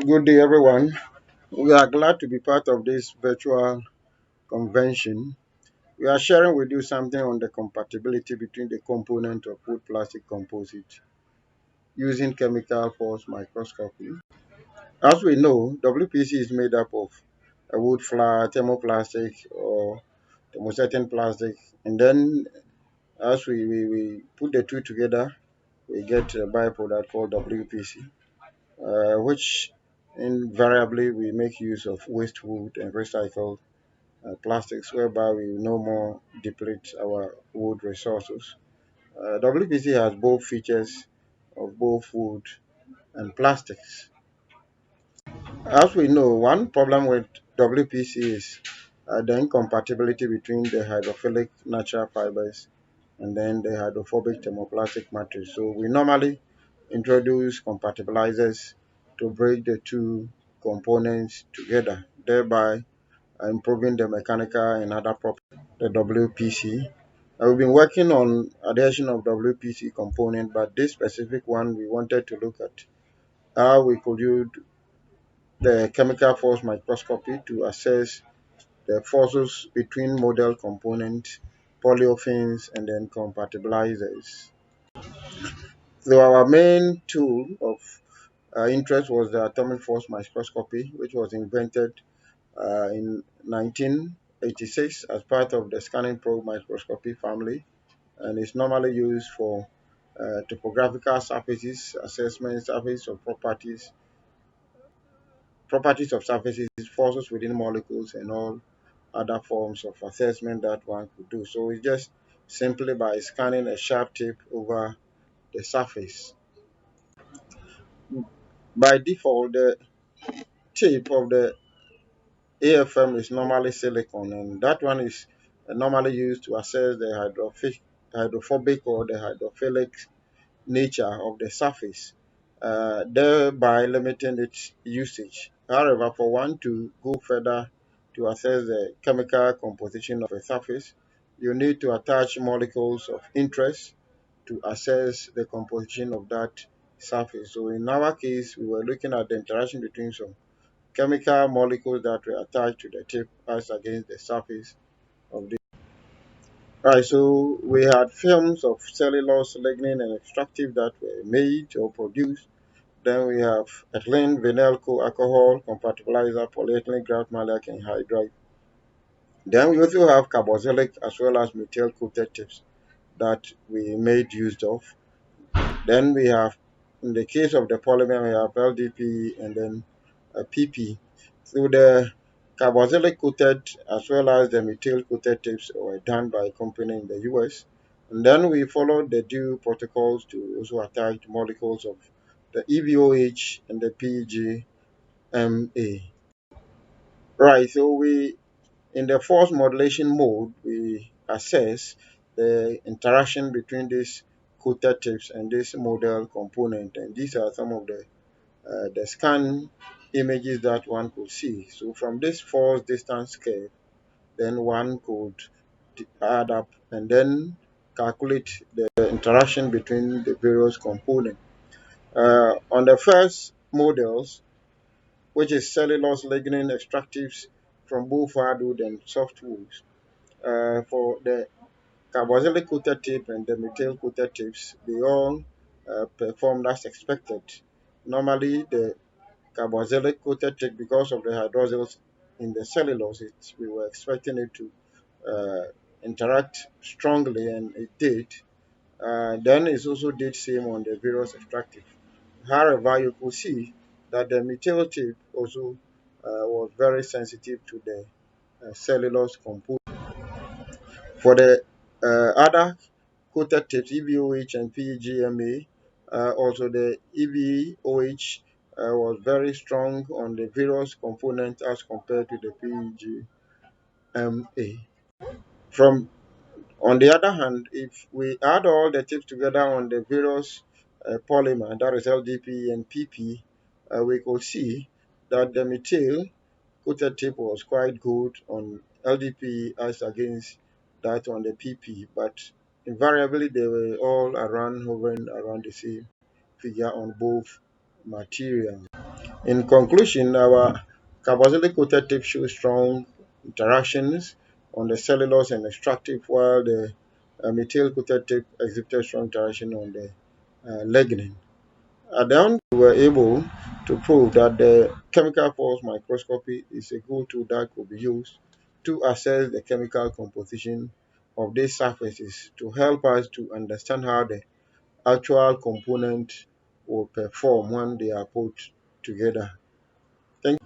Good day, everyone. We are glad to be part of this virtual convention. We are sharing with you something on the compatibility between the component of wood plastic composite using chemical force microscopy. As we know, WPC is made up of a wood flat, thermoplastic, or thermosetting plastic, and then as we put the two together, we get a byproduct called WPC. Which invariably we make use of waste wood and recycled plastics, whereby we no more deplete our wood resources. WPC has both features of both wood and plastics. As we know, one problem with WPC is the incompatibility between the hydrophilic natural fibers and then the hydrophobic thermoplastic matrix. So we normally introduce compatibilizers to bring the two components together, thereby improving the mechanical and other properties of the WPC. We've been working on adhesion of WPC component, but this specific one we wanted to look at how we could use the chemical force microscopy to assess the forces between model components, polyolefins, and then compatibilizers. So our main tool of interest was the atomic force microscopy, which was invented in 1986 as part of the scanning probe microscopy family, and is normally used for topographical surfaces, assessment, surface of properties of surfaces, forces within molecules, and all other forms of assessment that one could do. So it's just simply by scanning a sharp tip over the surface. By default, the tip of the AFM is normally silicon, and that one is normally used to assess the hydrophobic or the hydrophilic nature of the surface, thereby limiting its usage. However, for one to go further to assess the chemical composition of a surface, you need to attach molecules of interest to assess the composition of that surface. So in our case, we were looking at the interaction between some chemical molecules that were attached to the tip as against the surface of the. Right, so we had films of cellulose, lignin, and extractive that were made or produced. Then we have ethylene, vinyl, alcohol, compatibilizer, polyethylene, graphite, maleic, and hydride. Then we also have carboxylic as well as methyl coated tips that we made use of. Then we have, in the case of the polymer, we have LDP and then PP. So the carboxylic coated as well as the methyl coated tips were done by a company in the US. And then we followed the due protocols to also attach molecules of the EVOH and the PGMA. Right, so we in the force modulation mode, we assess the interaction between these coated tips and this model component, and these are some of the scan images that one could see. So from this force distance curve, then one could add up and then calculate the interaction between the various components. On the first models, which is cellulose lignin extractives from both hardwood and softwoods, for the carboxylic coated tip and the methyl coated tips, they all performed as expected. Normally, the carboxylic coated tip, because of the hydroxyls in the cellulose, we were expecting it to uh, interact strongly, and it did. Then it also did same on the various extractive. However, you could see that the methyl tip also was very sensitive to the cellulose component. For the other coated tips, EVOH and PGMA, also the EVOH was very strong on the various components as compared to the PGMA. From On the other hand, if we add all the tips together on the various polymer, that is LDP and PP, we could see that the methyl coated tip was quite good on LDP as against that on the PP, but invariably they were all around hovering around the same figure on both material. In conclusion, our carboxylic coated tape shows strong interactions on the cellulose and extractive, while the methyl coated tape exhibited strong interaction on the lignin. At the end, we were able to prove that the chemical force microscopy is a good tool that could be used to assess the chemical composition of these surfaces to help us to understand how the actual components will perform when they are put together. Thank